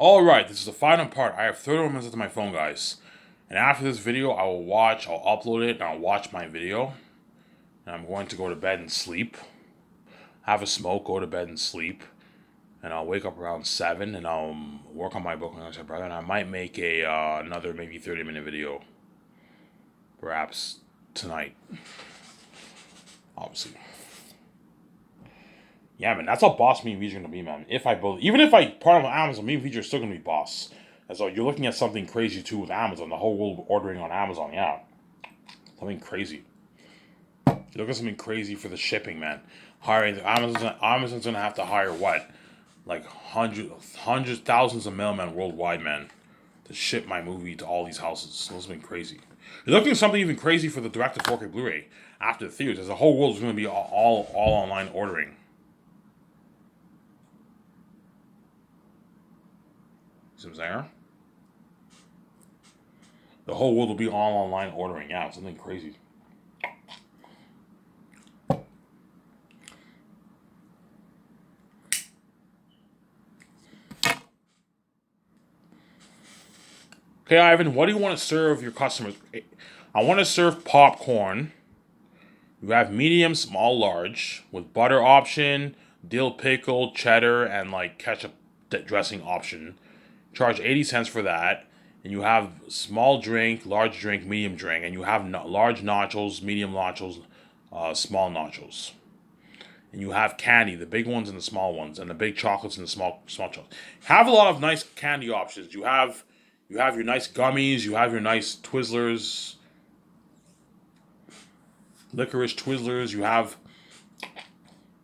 Alright, this is the final part. I have 31 minutes to my phone, guys. And after this video, I'll upload it, and I'll watch my video. And I'm going to go to bed and sleep. Have a smoke, go to bed and sleep. And I'll wake up around 7, and I'll work on my book, like I said, brother. And I might make another maybe 30-minute video. Perhaps tonight. Obviously. Yeah, man, that's how boss me and VJ are gonna be, man. Even if I partner with Amazon, me and VJ are still gonna be boss. And so you're looking at something crazy too with Amazon. The whole world ordering on Amazon, yeah, something crazy. You look at something crazy for the shipping, man. Hiring Amazon's gonna have to hire what, like hundreds, thousands of mailmen worldwide, man, to ship my movie to all these houses. So it's been crazy. You're looking at something even crazy for the direct to 4K Blu-ray after the theaters. As the whole world is gonna be all online ordering. See what I'm saying? The whole world will be all online ordering. Yeah, it's something crazy. Okay, Ivan, what do you want to serve your customers? I want to serve popcorn. You have medium, small, large, with butter option, dill pickle, cheddar, and like ketchup dressing option. Charge 80 cents for that. And you have small drink, large drink, medium drink, and you have large nachos, medium nachos, small nachos. And you have candy, the big ones and the small ones, and the big chocolates and the small chocolates. Have a lot of nice candy options. You have your nice gummies, you have your nice Twizzlers, licorice Twizzlers. You have,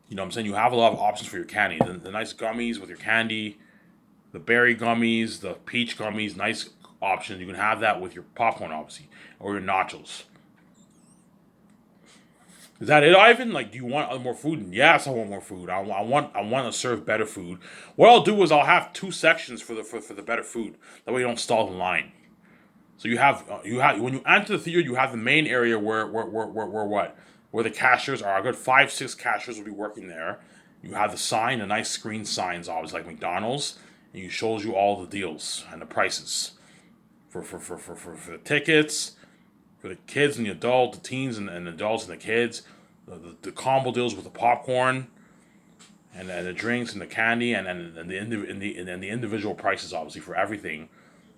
what I'm saying, you have a lot of options for your candy. The nice gummies with your candy, the berry gummies, the peach gummies, nice options. You can have that with your popcorn, obviously, or your nachos. Is that it, Ivan? Like, do you want more food? Yes, I want more food. I want to serve better food. What I'll do is I'll have two sections for the better food. That way you don't stall the line. So you have when you enter the theater, you have the main area where the cashiers are. A good 5-6 cashiers will be working there. You have the sign, the nice screen signs, always like McDonald's, and it shows you all the deals and the prices for the tickets, for the kids and the adult, the teens and the adults and the kids, the combo deals with the popcorn and the drinks and the candy and the individual prices, obviously, for everything,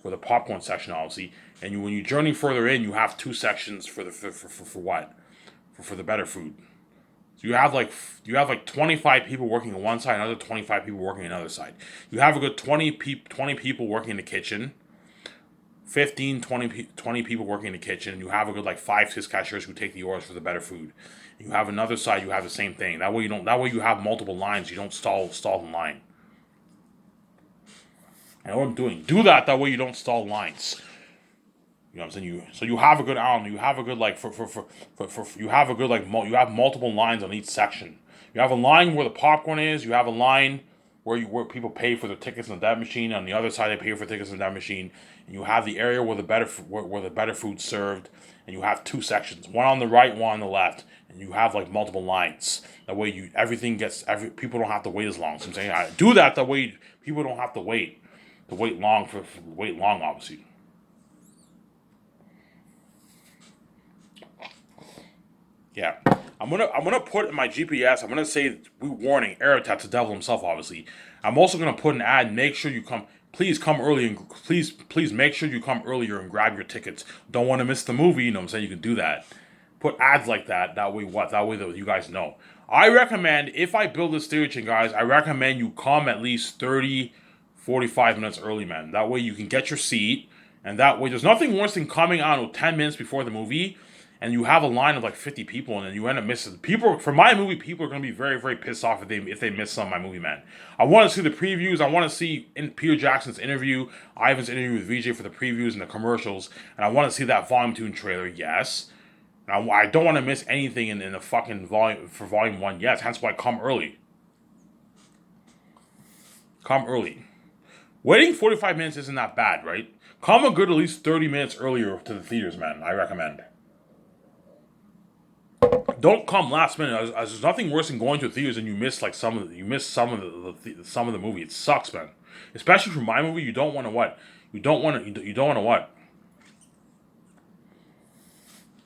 for the popcorn section, obviously. And when you journey further in, you have two sections for what, for the better food. So you have like 25 people working on one side, another 25 people working on another side. You have a good 20 people working in the kitchen. 15, 20 people working in the kitchen. You have a good like 5-6 cashiers who take the orders for the better food. You have another side. You have the same thing. That way you don't. That way you have multiple lines. You don't stall the line. I know what I'm doing. Do that. That way you don't stall lines. You know what I'm saying? So you have a good You have a good like you have a good like you have multiple lines on each section. You have a line where the popcorn is. You have a line where people pay for the tickets in the debit machine. On the other side, they pay for tickets in the debit machine. And you have the area where the better food's served. And you have two sections, one on the right, one on the left, and you have like multiple lines. That way, people don't have to wait as long. So I'm saying I do that. That way, people don't have to wait long wait long, obviously. Yeah. I'm gonna put in my GPS. I'm gonna say warning, Aerotat, the devil himself, obviously. I'm also gonna put an ad. Make sure you come. Please come early and please make sure you come earlier and grab your tickets. Don't want to miss the movie. You know what I'm saying? You can do that. Put ads like that. That way what? That way that you guys know. I recommend if I build this theater chain, guys. I recommend you come at least 30, 45 minutes early, man. That way you can get your seat. And that way, there's nothing worse than coming on 10 minutes before the movie and you have a line of like 50 people, and then you end up missing people. For my movie, people are gonna be very, very pissed off if they miss some of my movie, man. I want to see the previews. I want to see Peter Jackson's interview, Ivan's interview with VJ for the previews and the commercials, and I want to see that Volume 2 trailer. Yes, and I don't want to miss anything in the fucking Volume 1. Yes, hence why come early. Come early. Waiting 45 minutes isn't that bad, right? Come a good at least 30 minutes earlier to the theaters, man. I recommend. Don't come last minute. As there's nothing worse than going to the theaters and you miss like some of the movie. It sucks, man. Especially for my movie, you don't want to what? You don't want to what?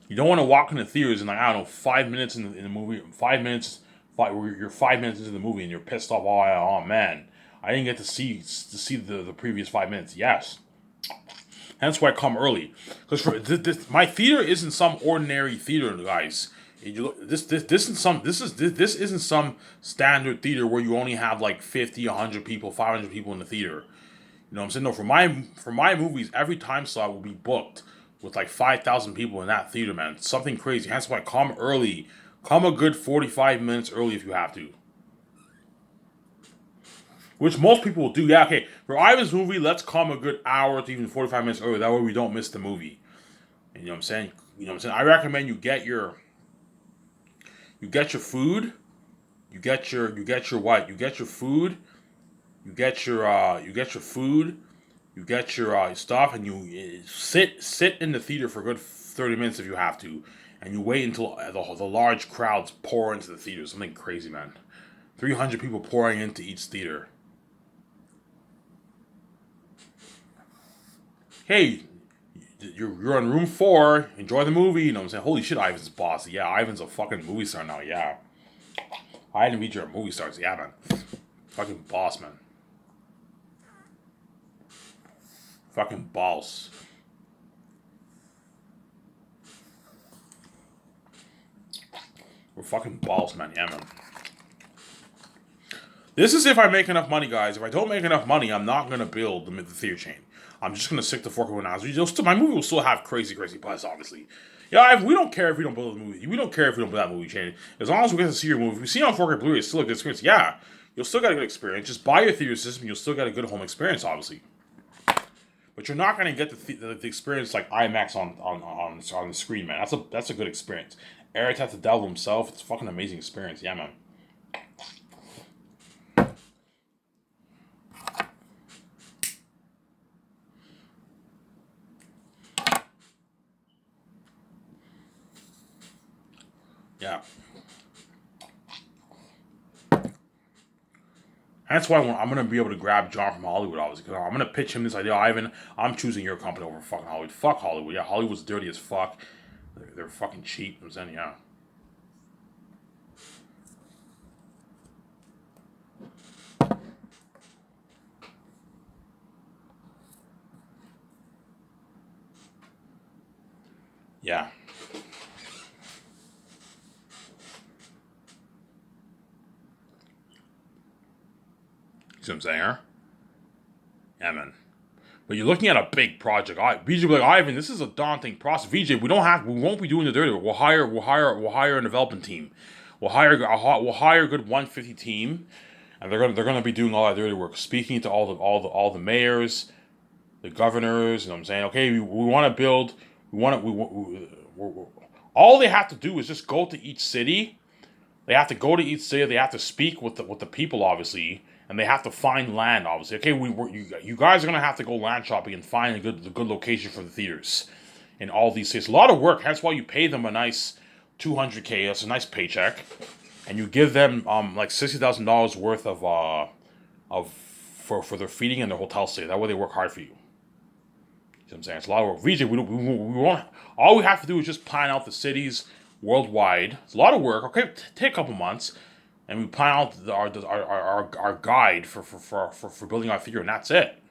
You don't want to walk into theaters and like I don't know 5 minutes in the movie, 5 minutes, you're 5 minutes into the movie and you're pissed off. Oh man, I didn't get to see the previous 5 minutes. Yes, hence why I come early because for my theater isn't some ordinary theater, guys. You look, this isn't some standard theater where you only have like 50, 100 people, 500 people in the theater. You know what I'm saying? No, for my movies, every time slot will be booked with like 5,000 people in that theater, man. It's something crazy. Hence why come early. Come a good 45 minutes early if you have to. Which most people will do. Yeah, okay. For Ivan's movie, let's come a good hour to even 45 minutes early. That way we don't miss the movie. And you know what I'm saying? You know what I'm saying? I recommend you get your food. You get your what? You get your food. You get your food. You get your stuff, and you sit in the theater for a good 30 minutes if you have to, and you wait until the large crowds pour into the theater. Something crazy, man. 300 people pouring into each theater. Hey, you're on room 4. Enjoy the movie. You know what I'm saying? Holy shit, Ivan's boss. Yeah, Ivan's a fucking movie star now. Yeah. I didn't meet your movie stars. Yeah, man. Fucking boss, man. Fucking balls. We're fucking balls, man. Yeah, man. This is if I make enough money, guys. If I don't make enough money, I'm not going to build the theater chain. I'm just going to stick to 4K hours. My movie will still have crazy, crazy buzz, obviously. Yeah, we don't care if we don't build a movie. We don't care if we don't build that movie chain. As long as we get to see your movie. If we see it on 4K Blu-ray, it's still a good experience. Yeah, you'll still get a good experience. Just buy your theater system. You'll still get a good home experience, obviously. But you're not going to get the experience like IMAX on the screen, man. That's a good experience. Eric had the devil himself. It's a fucking amazing experience. Yeah, man. Yeah. That's why I'm going to be able to grab John from Hollywood, obviously. Because I'm going to pitch him this idea. Ivan, I'm choosing your company over fucking Hollywood. Fuck Hollywood. Yeah, Hollywood's dirty as fuck. They're fucking cheap. I'm saying, yeah. Yeah. See what I'm saying, huh? Yeah, man. But you're looking at a big project. VJ will be like, Ivan, this is a daunting process. VJ, we won't be doing the dirty work. We'll hire a development team. We'll hire a good 150 team, and they're gonna be doing all that dirty work, speaking to all the mayors, the governors. You know what I'm saying? Okay, we want to build. We want to. All they have to do is just go to each city. They have to go to each city. They have to speak with the people, obviously, and they have to find land, obviously. Okay, you guys are gonna have to go land shopping and find the good location for the theaters in all these cities. A lot of work. That's why you pay them a nice $200K. That's a nice paycheck, and you give them like $60,000 worth of for their feeding and their hotel stay. That way they work hard for you. You know what I'm saying? It's a lot of work. VJ, we won't. All we have to do is just plan out the cities worldwide. It's a lot of work. Okay, take a couple months, and we plan out our guide for building our theater, and that's it.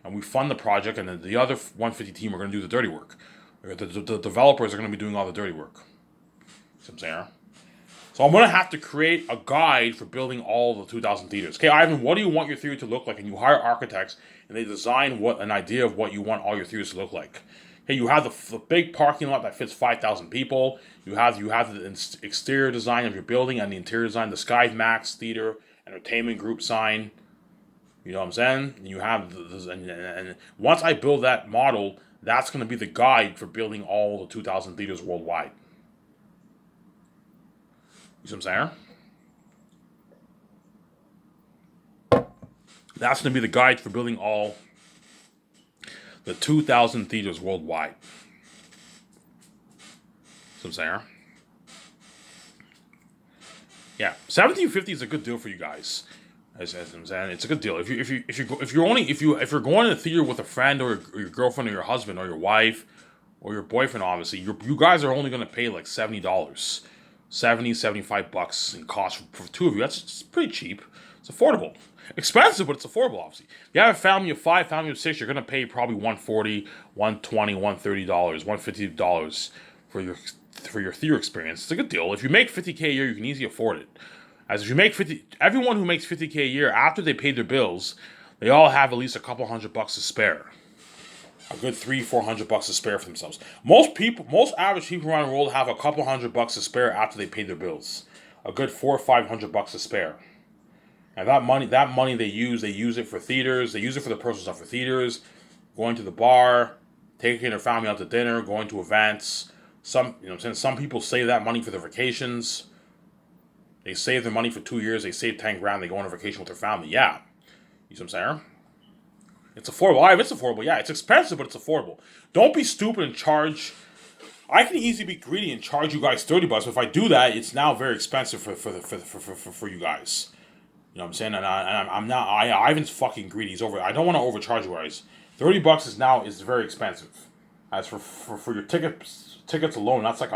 And we fund the project, and then the other 150 team are going to do the dirty work. The developers are going to be doing all the dirty work. You know what I'm saying? So I'm going to have to create a guide for building all the 2,000 theaters. Okay, Ivan, what do you want your theater to look like? And you hire architects, and they design an idea of what you want all your theaters to look like. Okay, you have the big parking lot that fits 5,000 people. You have the exterior design of your building and the interior design, the Sky Max Theater Entertainment Group sign. You know what I'm saying? And you have and once I build that model, that's going to be the guide for building all the 2,000 theaters worldwide. You see what I'm saying? That's going to be the guide for building all the 2,000 theaters worldwide. See what I'm saying? Yeah, 1750 is a good deal for you guys. As I'm saying, it's a good deal. If you're going to the theater with a friend or your girlfriend or your husband or your wife or your boyfriend, obviously, you guys are only going to pay like $70, 75 bucks in cost for two of you. That's pretty cheap. It's affordable. Expensive, but it's affordable, obviously. If you have a family of five, family of six, you're going to pay probably 140, 120, $130, $150 for your theater experience. It's a good deal. If you make 50K a year, you can easily afford it. As if you make 50, everyone who makes 50K a year, after they pay their bills, they all have at least a couple $100 to spare. A good $300-400 to spare for themselves. Most average people around the world have a couple $100 to spare after they pay their bills. A good $400 or $500 to spare. And that money they use it for theaters. They use it for the personal stuff for theaters, going to the bar, taking their family out to dinner, going to events. Some people save that money for their vacations. They save their money for 2 years. They save 10 grand. They go on a vacation with their family. Yeah, you see what I'm saying? It's affordable. It's affordable. Yeah, it's expensive, but it's affordable. Don't be stupid and charge. I can easily be greedy and charge you guys $30. But if I do that, it's now very expensive for you guys. You know what I'm saying? I'm not. Ivan's fucking greedy. He's over. I don't want to overcharge you guys. $30 is very expensive. As for your tickets alone, that's like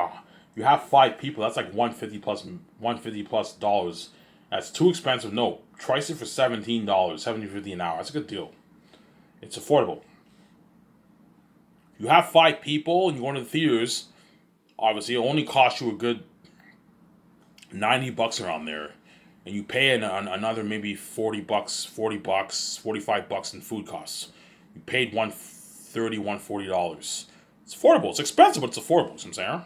you have five people. That's like $150 dollars. That's too expensive. No, price it for $17, $17.50 an hour. That's a good deal. It's affordable. You have five people and you go to the theaters. Obviously, it only costs you a good $90 around there, and you pay another maybe $40, $45 in food costs. You paid $140. It's affordable. It's expensive, but it's affordable. You know what I'm saying?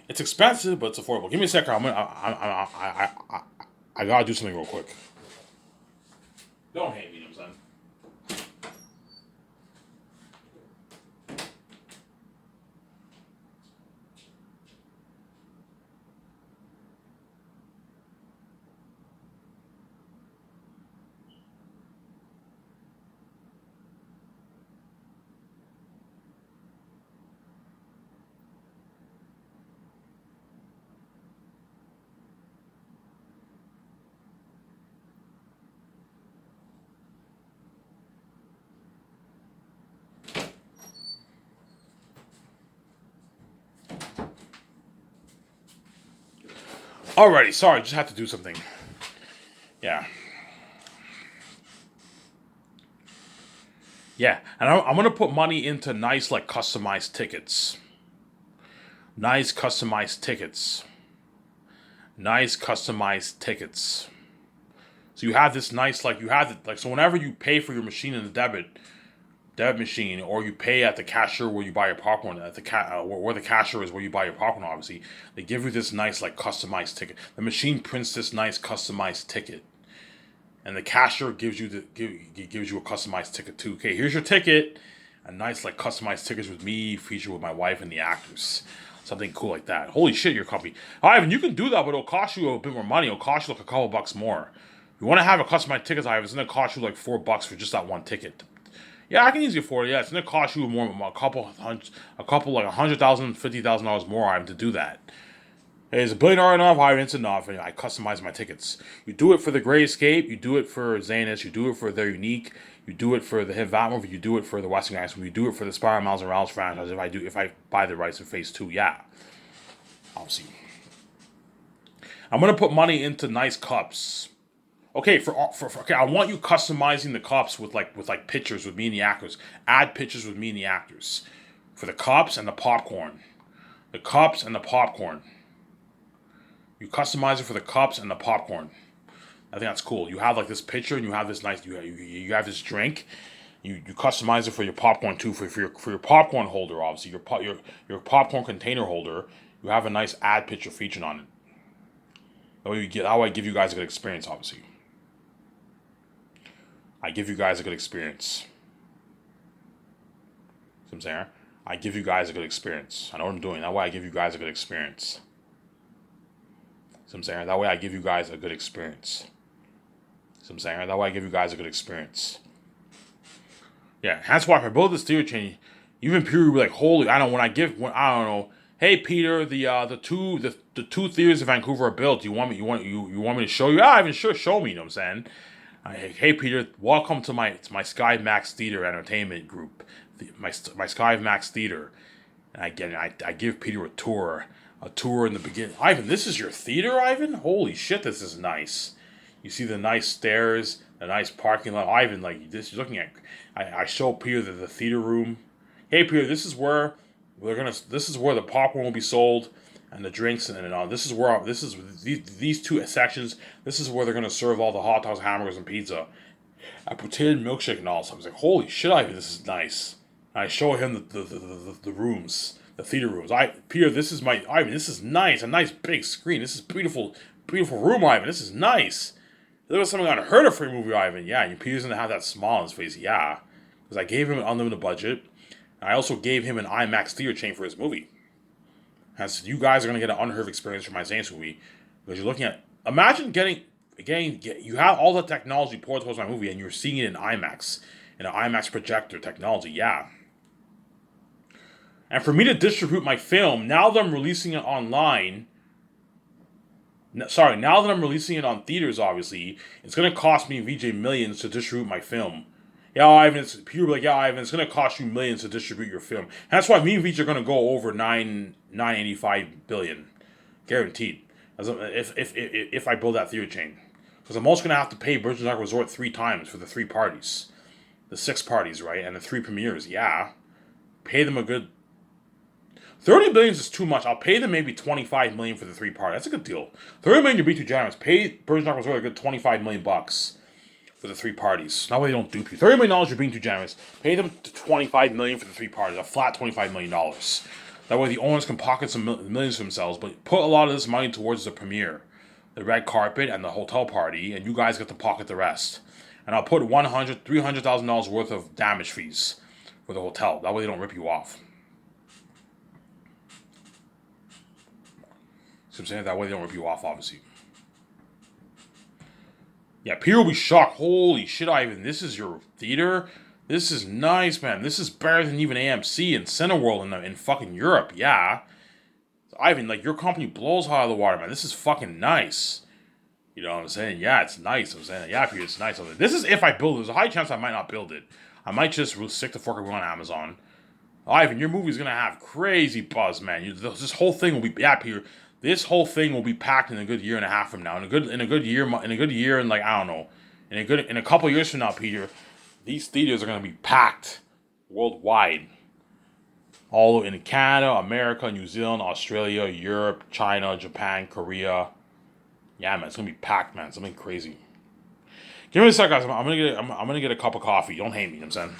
It's expensive, but it's affordable. Give me a second. I gotta do something real quick. Don't hate me, you know what I'm saying? Alrighty, sorry, just had to do something. Yeah. Yeah, and I'm gonna put money into nice, like, customized tickets. Nice customized tickets. Nice customized tickets. So you have this nice, like, so whenever you pay for your machine in the debit machine, or you pay at the cashier where you buy your popcorn, at the where the cashier is where you buy your popcorn, obviously, they give you this nice, like, customized ticket. The machine prints this nice customized ticket, and the cashier gives you a customized ticket too. Okay, here's your ticket. A nice, like, customized tickets with me, featured with my wife and the actors. Something cool like that. Holy shit, your company. Ivan, you can do that, but it'll cost you a bit more money. It'll cost you like a couple bucks more. You want to have a customized ticket, Ivan, it's gonna cost you like $4 for just that one ticket. Yeah, I can easily afford it. Yeah, it's gonna cost you a couple like $100,000, $50,000 more, Ivan, to do that. Hey, is a billionaire enough? Ivan, it's enough. And I customize my tickets. You do it for the Great Escape. You do it for Zanus. You do it for They're Unique. You do it for the Hit Vat movie. You do it for the Western Guys. You do it for the Spider-Man Miles Morales franchise. If I buy the rights in Phase 2, yeah, I'll see. I'm gonna put money into nice cups. Okay, okay, I want you customizing the cups with pictures with me and the actors. Add pictures with me and the actors for the cups and the popcorn. The cups and the popcorn. You customize it for the cups and the popcorn. I think that's cool. You have like this picture, and you have this nice. You have this drink. You customize it for your popcorn too. For your popcorn holder, obviously your popcorn container holder. You have a nice ad picture featured on it. That way I give you guys a good experience. Obviously, I give you guys a good experience. See what I'm saying? I give you guys a good experience. I know what I'm doing. That way I give you guys a good experience. See what I'm saying? That way I give you guys a good experience. See what I'm saying? That way I give you guys a good experience. Yeah, that's why if I build this theater chain, even Peter will be like, holy, I don't know, hey Peter, the two theaters in Vancouver are built. You want me to show you? Yeah, even sure, show me, you know what I'm saying? Hey Peter, welcome to my Sky Max Theater Entertainment Group, my Sky Max Theater. And I give Peter a tour in the beginning. Ivan, this is your theater, Ivan? Holy shit, this is nice. You see the nice stairs, the nice parking lot. Ivan, like this, you're looking at. I show Peter the theater room. Hey Peter, this is where we're gonna. This is where the popcorn will be sold, and the drinks, and this is where this is these two sections. This is where they're gonna serve all the hot dogs, hamburgers, and pizza. A potato milkshake and all. So I was like, holy shit, Ivan, this is nice. And I show him the rooms, the theater rooms. Peter, this is my Ivan. This is nice. A nice big screen. This is beautiful, beautiful room, Ivan. This is nice. There was something unheard of for a movie, Ivan. Yeah, and Peter's gonna have that smile on his face. Yeah, because I gave him an unlimited budget. And I also gave him an IMAX theater chain for his movie. As you guys are gonna get an unheard of experience from my Zane's movie, because you're looking at. Imagine you have all the technology poured towards my movie, and you're seeing it in IMAX, in an IMAX projector technology. Yeah. And for me to distribute my film, now that I'm releasing it online, now that I'm releasing it on theaters, obviously, it's going to cost me VJ millions to distribute my film. Yeah, Ivan, it's going to cost you millions to distribute your film. And that's why me and VJ are going to go over 985 billion. Guaranteed. If I build that theater chain. Because I'm also going to have to pay Virgin Dark Resort 3 times for the 3 parties. The 6 parties, right? And the 3 premieres. Yeah. Pay them a good 30 billion is too much. I'll pay them maybe 25 million for the 3 parties. That's a good deal. 30 million, you're being too generous. Pay Virgin Dark Resort a good 25 million bucks for the 3 parties. Not why they don't dupe you. $30 million, you're being too generous. Pay them 25 million for the 3 parties. A flat $25 million. That way the owners can pocket some millions for themselves, but put a lot of this money towards the premiere, the red carpet, and the hotel party, and you guys get to pocket the rest. And I'll put $300,000 worth of damage fees for the hotel. That way they don't rip you off. So I'm saying that way they don't rip you off, obviously. Yeah, Peter will be shocked. Holy shit, Ivan, this is your theater? This is nice, man. This is better than even AMC and Cineworld in fucking Europe. Yeah. So, Ivan, like, your company blows out of the water, man. This is fucking nice. You know what I'm saying? Yeah, it's nice. I'm saying, yeah, Peter, it's nice. This is if I build it. There's a high chance I might not build it. I might just stick the fucker on Amazon. Ivan, your movie's gonna have crazy buzz, man. This whole thing will be Peter. This whole thing will be packed in a good year and a half from now. In a good year, and like I don't know, in a couple years from now, Peter, these theaters are gonna be packed worldwide. All in Canada, America, New Zealand, Australia, Europe, China, Japan, Korea. Yeah, man, it's gonna be packed, man. Something crazy. Give me a sec, guys. I'm gonna get a cup of coffee. Don't hate me, you know what I'm saying.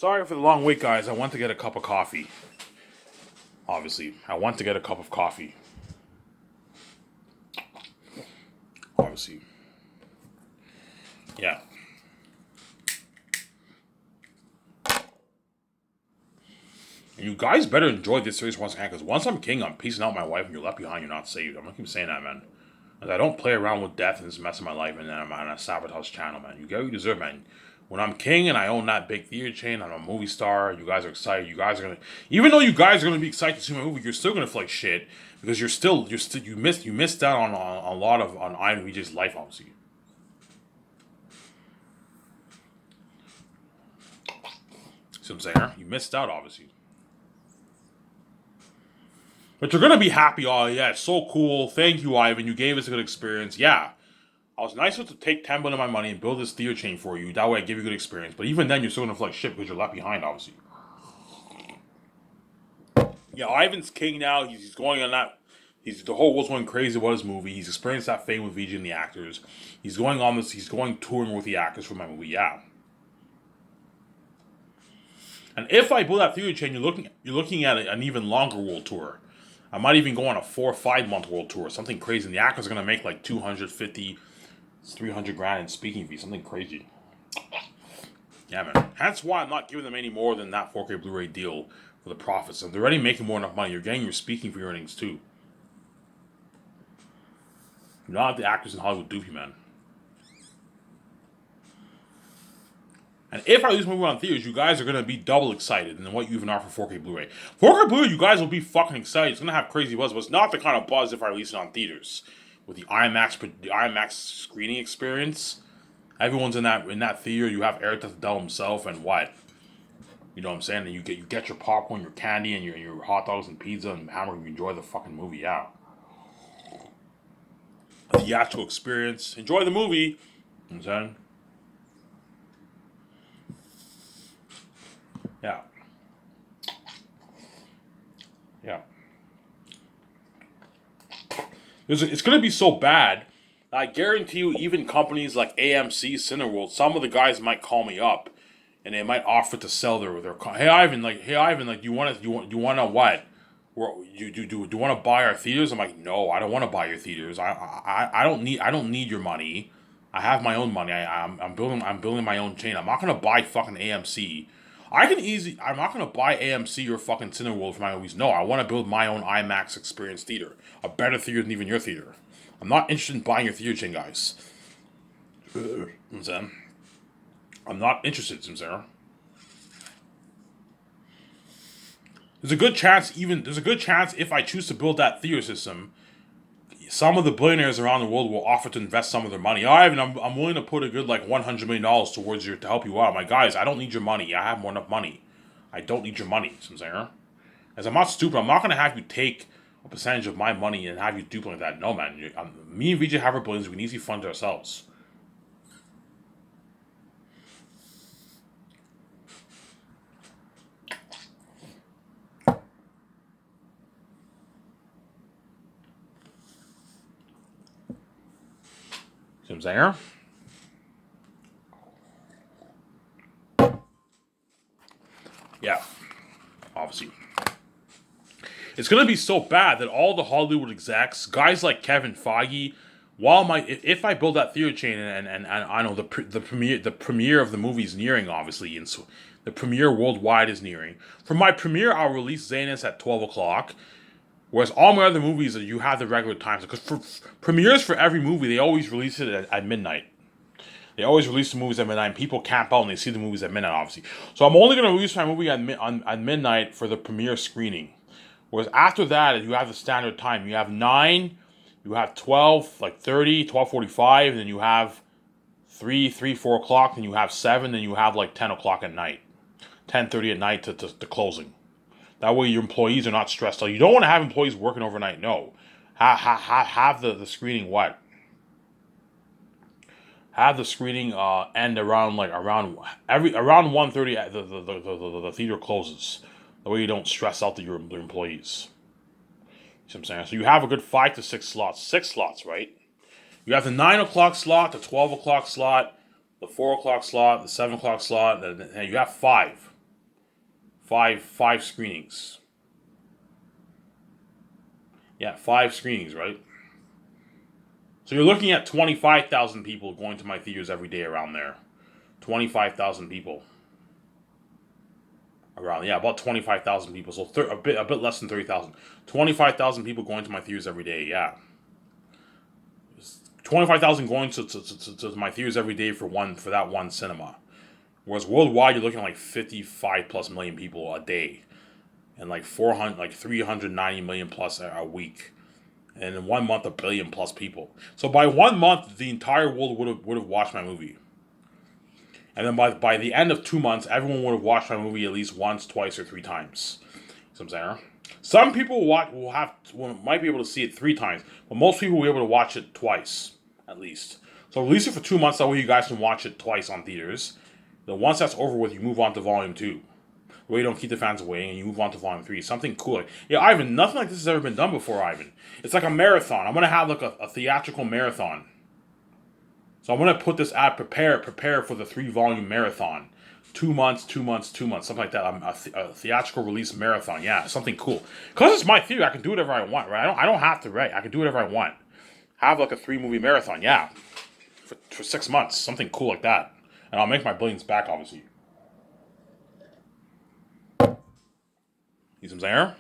Sorry for the long wait, guys. I went to get a cup of coffee. Obviously, I went to get a cup of coffee. Obviously. Yeah. And you guys better enjoy this series once again, because once I'm king, I'm peacing out my wife, and you're left behind, you're not saved. I'm gonna keep saying that, man. Because I don't play around with death and it's messing my life, and then I'm on a sabotage channel, man. You get what you deserve, man. When I'm king and I own that big theater chain, I'm a movie star, you guys are excited, you guys are gonna, even though you guys are gonna be excited to see my movie, you're still gonna feel like shit, because you missed out on a lot of, on IMDb's life, obviously. See what I'm saying? You missed out, obviously. But you're gonna be happy. Oh yeah, it's so cool. Thank you, Ivan. You gave us a good experience. Yeah, I was nice enough to take 10 billion of my money and build this theater chain for you. That way, I give you a good experience. But even then, you're still gonna feel like shit because you're left behind, obviously. Yeah, Ivan's king now. He's going on that. The whole world's going crazy about his movie. He's experienced that fame with VJ and the actors. He's going on this. He's going touring with the actors for my movie. Yeah. And if I build that theater chain, you're looking at an even longer world tour. I might even go on a 4 or 5 month world tour, something crazy. And the actors are gonna make like 250, 300 grand in speaking fees, something crazy. Yeah, man. That's why I'm not giving them any more than that 4K Blu-ray deal for the profits. And they're already making more than enough money. You're getting your speaking fee earnings too. You're not the actors in Hollywood dupey, man. And if I release my movie on theaters, you guys are going to be double excited than what you even are for 4K Blu-ray. 4K Blu-ray, you guys will be fucking excited. It's going to have crazy buzz, but it's not the kind of buzz if I release it on theaters. With the IMAX screening experience, everyone's in that theater. You have Eric Tefadell himself and what? You know what I'm saying? And you get your popcorn, your candy, and your hot dogs and pizza and hamburger. You enjoy the fucking movie out. The actual experience. Enjoy the movie. You know what I'm saying? Yeah. Yeah. It's going to be so bad. I guarantee you, even companies like AMC, Cineworld, some of the guys might call me up, and they might offer to sell their. Hey Ivan, you want to what? Do you want to buy our theaters? I'm like, no, I don't want to buy your theaters. I don't need your money. I have my own money. I'm building my own chain. I'm not gonna buy fucking AMC. I'm not gonna buy AMC or fucking Cineworld for my movies. No, I want to build my own IMAX experience theater, a better theater than even your theater. I'm not interested in buying your theater chain, guys. I'm not interested, Sarah. There's a good chance if I choose to build that theater system, some of the billionaires around the world will offer to invest some of their money. Ivan, I'm willing to put a good like $100 million towards you to help you out. I'm like, guys, I don't need your money. I have more enough money. I don't need your money, Sarah. As I'm not stupid, I'm not gonna have you take a percentage of my money and have you duplicate that. No, man. Me and VJ have our billions. We can easily fund ourselves. See what I'm saying? Yeah, obviously. It's gonna be so bad that all the Hollywood execs, guys like Kevin Feige, if I build that theater chain and I know the premiere of the movie is nearing, obviously, and so the premiere worldwide is nearing. For my premiere, I'll release Zanus at 12 o'clock. Whereas all my other movies, you have the regular times. Because for premieres for every movie, they always release it at midnight. They always release the movies at midnight, and people camp out and they see the movies at midnight, obviously. So I'm only going to release my movie at midnight for the premiere screening. Whereas after that, you have the standard time. You have 9, you have 12, like 30, 12:45, and then you have 3, 4 o'clock, then you have 7, then you have like 10 o'clock at night. 10:30 at night to closing. That way your employees are not stressed out. You don't want to have employees working overnight. No. Have the screening what? Have the screening end around 1:30. The theater closes. That way you don't stress out your employees. You see what I'm saying? So you have a good 5 to 6 slots. 6 slots, right? You have the 9 o'clock slot, the 12 o'clock slot, the 4 o'clock slot, the 7 o'clock slot, and you have 5. Five screenings. Yeah, 5 screenings, right? So you're looking at 25,000 people going to my theaters every day around there. 25,000 people. Around, yeah, about 25,000 people. So a bit less than 30,000. 25,000 people going to my theaters every day, yeah. 25,000 going to my theaters every day for that one cinema. Whereas worldwide, you're looking at like 55 plus million people a day, and like 390 million plus a week, and in 1 month, 1 billion plus people. So by 1 month, the entire world would have watched my movie, and then by the end of 2 months, everyone would have watched my movie at least once, twice, or 3 times. You know what I'm saying? Some people might be able to see it 3 times, but most people will be able to watch it twice at least. So release it for 2 months, that way you guys can watch it twice on theaters. Then once that's over with, you move on to volume 2. Where you don't keep the fans waiting and you move on to volume 3. Something cool. Yeah, Ivan, nothing like this has ever been done before, Ivan. It's like a marathon. I'm gonna have like a theatrical marathon. So I'm gonna put this ad prepare for the 3 volume marathon. 2 months, 2 months, 2 months, something like that. A theatrical release marathon. Yeah, something cool. Cause it's my theater, I can do whatever I want, right? I don't have to, right? I can do whatever I want. Have like a 3 movie marathon, yeah. For 6 months, something cool like that. And I'll make my billions back, obviously. You see what I'm saying?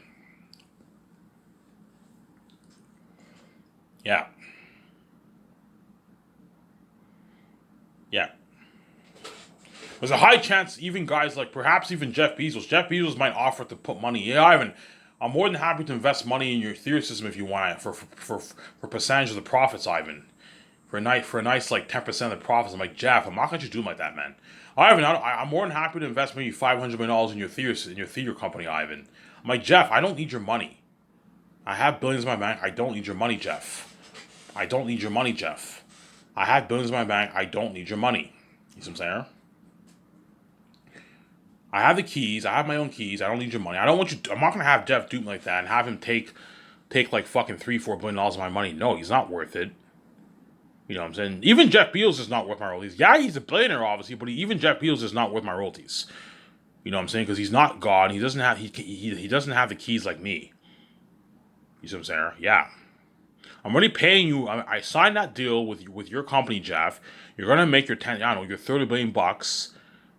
Yeah. Yeah. There's a high chance even guys like perhaps even Jeff Bezos. Jeff Bezos might offer to put money. Yeah, Ivan, I'm more than happy to invest money in your theater system if you want for percentage of the profits, Ivan. For a nice like 10% of the profits. I'm like, Jeff, I'm not gonna just do like that, man. Ivan, I'm more than happy to invest maybe $500 million in your theater company, Ivan. I'm like, Jeff, I don't need your money. I have billions in my bank. I don't need your money, Jeff. I don't need your money, Jeff. I have billions in my bank. I don't need your money. You see what I'm saying? I have the keys. I have my own keys. I don't need your money. I don't want you. I'm not gonna have Jeff dupe like that and have him take like fucking $3-4 billion of my money. No, he's not worth it. You know what I'm saying? Even Jeff Bezos is not worth my royalties. Yeah, he's a billionaire, obviously, but even Jeff Bezos is not worth my royalties. You know what I'm saying? Because he's not God. He doesn't have he doesn't have the keys like me. You see what I'm saying? Yeah. I'm already paying you. I signed that deal with your company, Jeff. You're gonna make your your 30 billion bucks.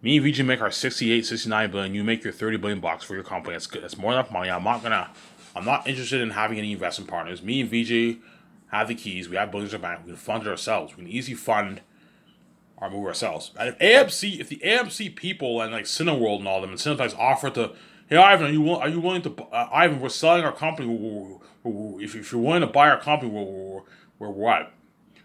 Me and VJ make our 68, 69 billion. You make your 30 billion bucks for your company. That's good. That's more than enough money. I'm not interested in having any investment partners. Me and VJ have the keys. We have billions in the bank. We can fund it ourselves. We can easily fund our move ourselves. And if the AMC people and like Cineworld and all them and Cineplex offer to, hey Ivan, are you willing to? Ivan, we're selling our company. If you're willing to buy our company, we're what?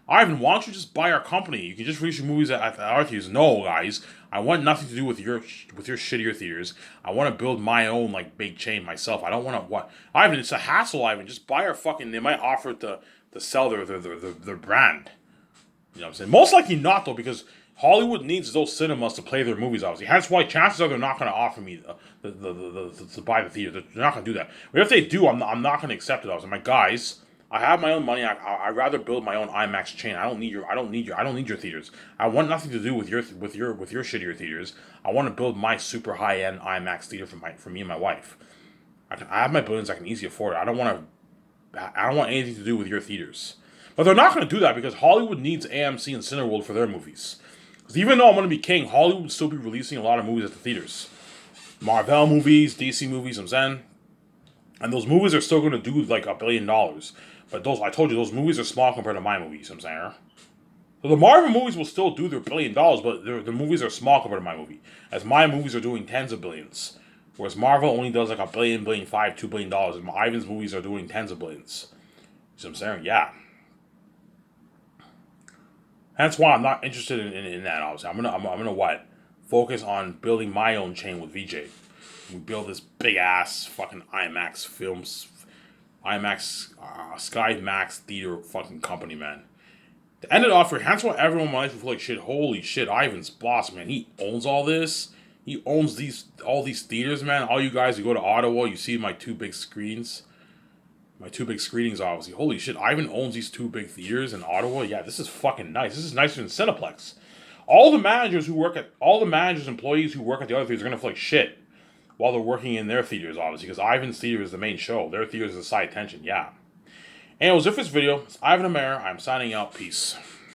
Ivan, why don't you just buy our company? You can just release your movies at our theaters. No, guys, I want nothing to do with your shittier theaters. I want to build my own like big chain myself. I don't want to what? Ivan, it's a hassle. Ivan, just buy our fucking. They might offer to sell their brand. You know what I'm saying? Most likely not though, because Hollywood needs those cinemas to play their movies. Obviously, hence why chances are they're not going to offer me to buy the theater. They're not going to do that. But if they do, I'm not going to accept it. I was like, guys, I have my own money. I'd rather build my own IMAX chain. I don't need your theaters. I want nothing to do with your shittier theaters. I want to build my super high end IMAX theater for me and my wife. I have my billions. I can easily afford it. I don't want anything to do with your theaters. But they're not going to do that because Hollywood needs AMC and Cineworld for their movies. Because even though I'm going to be king, Hollywood will still be releasing a lot of movies at the theaters. Marvel movies, DC movies, I'm saying. And those movies are still going to do like $1 billion. But I told you, those movies are small compared to my movies, I'm saying. So the Marvel movies will still do their $1 billion, but the movies are small compared to my movie. As my movies are doing tens of billions. Whereas Marvel only does like $1 billion, $1.5 billion, $2 billion. And Ivan's movies are doing tens of billions. You see what I'm saying? Yeah. That's why I'm not interested in that. Obviously, I'm gonna what? Focus on building my own chain with VJ. We build this big ass fucking IMAX films, IMAX Sky Max theater fucking company, man. To end it off here, hence why everyone in my life will feel like shit. Holy shit, Ivan's boss, man. He owns all this. He owns all these theaters, man. All you guys who go to Ottawa, you see my 2 big screens. My 2 big screenings, obviously. Holy shit, Ivan owns these 2 big theaters in Ottawa. Yeah, this is fucking nice. This is nicer than Cineplex. All the employees who work at the other theaters are gonna feel like shit. while they're working in their theaters, obviously, because Ivan's theater is the main show. Their theater is the side attention, yeah. And it was it for this video. It's Ivan Amara. I'm signing out. Peace.